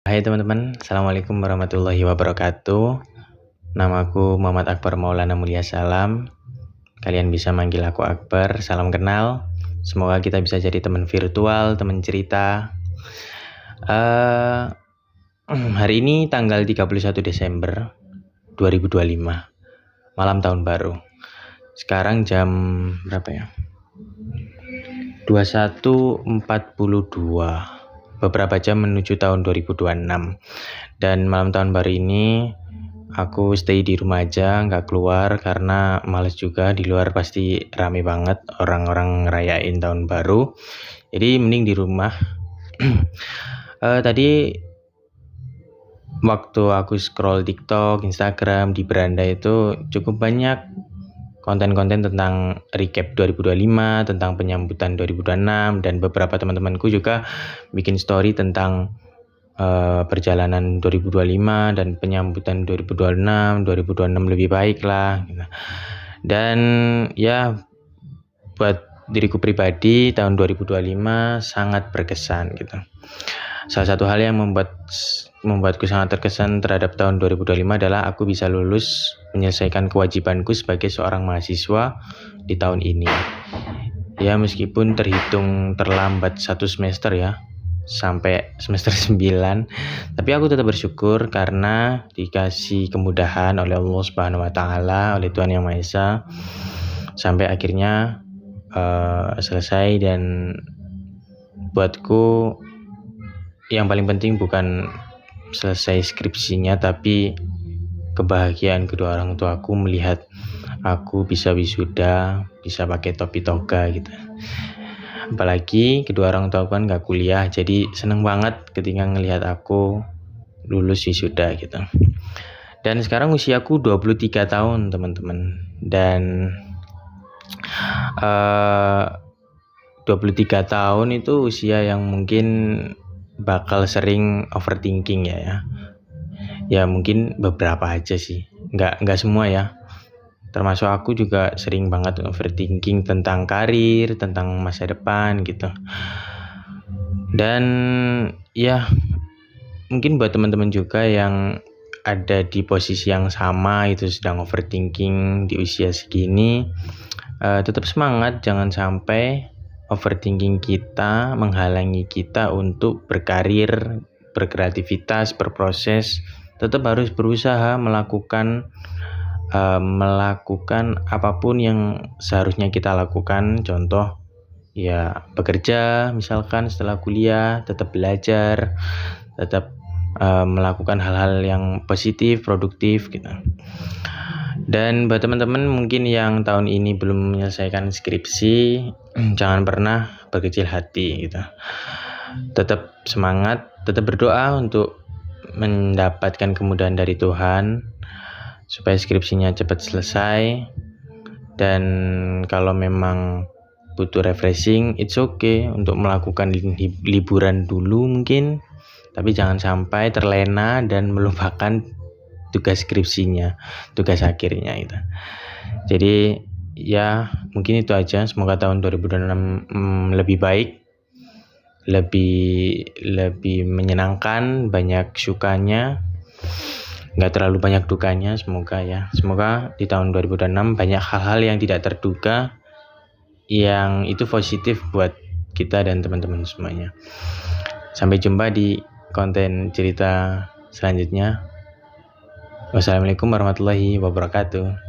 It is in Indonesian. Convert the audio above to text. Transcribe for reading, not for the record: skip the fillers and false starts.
Hai teman-teman, Assalamualaikum warahmatullahi wabarakatuh. Namaku Muhammad Akbar Maulana Mulia Salam. Kalian bisa manggil aku Akbar, salam kenal. Semoga kita bisa jadi teman virtual, teman cerita. Hari ini tanggal 31 Desember 2025, malam tahun baru. Sekarang jam berapa ya? 21.42. Beberapa jam menuju tahun 2026. Dan malam tahun baru ini aku stay di rumah aja, nggak keluar karena males juga. Di luar pasti rame banget orang-orang ngerayain tahun baru. Jadi mending di rumah. Tadi waktu aku scroll TikTok, Instagram, di beranda itu cukup banyak konten-konten tentang recap 2025, tentang penyambutan 2026, dan beberapa teman-temanku juga bikin story tentang perjalanan 2025 dan penyambutan 2026 lebih baik lah gitu. Dan ya buat diriku pribadi tahun 2025 sangat berkesan gitu. Salah satu hal yang membuatku sangat terkesan terhadap tahun 2025 adalah aku bisa lulus menyelesaikan kewajibanku sebagai seorang mahasiswa di tahun ini. Ya meskipun terhitung terlambat 1 semester ya, sampai semester 9, tapi aku tetap bersyukur karena dikasih kemudahan oleh Allah Subhanahu wa taala, oleh Tuhan Yang Maha Esa, sampai akhirnya selesai. Dan buatku yang paling penting bukan selesai skripsinya, tapi kebahagiaan kedua orang tuaku melihat aku bisa wisuda, bisa pakai topi toga gitu. Apalagi kedua orang tua kan gak kuliah, jadi seneng banget ketika ngelihat aku lulus wisuda gitu. Dan sekarang usiaku 23 tahun teman-teman. Dan 23 tahun itu usia yang mungkin bakal sering overthinking ya. Ya mungkin beberapa aja sih, nggak semua ya. Termasuk aku juga sering banget overthinking tentang karir, tentang masa depan gitu. Dan ya mungkin buat teman-teman juga yang ada di posisi yang sama itu sedang overthinking di usia segini, tetap semangat, jangan sampai overthinking kita menghalangi kita untuk berkarir, berkreativitas, berproses. Tetap harus berusaha melakukan apapun yang seharusnya kita lakukan. Contoh ya bekerja misalkan setelah kuliah, tetap belajar, tetap melakukan hal-hal yang positif, produktif gitu. Dan buat teman-teman mungkin yang tahun ini belum menyelesaikan skripsi, jangan pernah berkecil hati gitu. Tetap semangat, tetap berdoa untuk mendapatkan kemudahan dari Tuhan supaya skripsinya cepat selesai. Dan kalau memang butuh refreshing, it's okay untuk melakukan liburan dulu mungkin, tapi jangan sampai terlena dan melupakan tugas skripsinya, tugas akhirnya itu. Jadi ya mungkin itu aja. Semoga tahun 2026 lebih baik, lebih menyenangkan, banyak sukanya, nggak terlalu banyak dukanya. Semoga di tahun 2026 banyak hal-hal yang tidak terduga yang itu positif buat kita dan teman-teman semuanya. Sampai jumpa di konten cerita selanjutnya. Wassalamualaikum warahmatullahi wabarakatuh.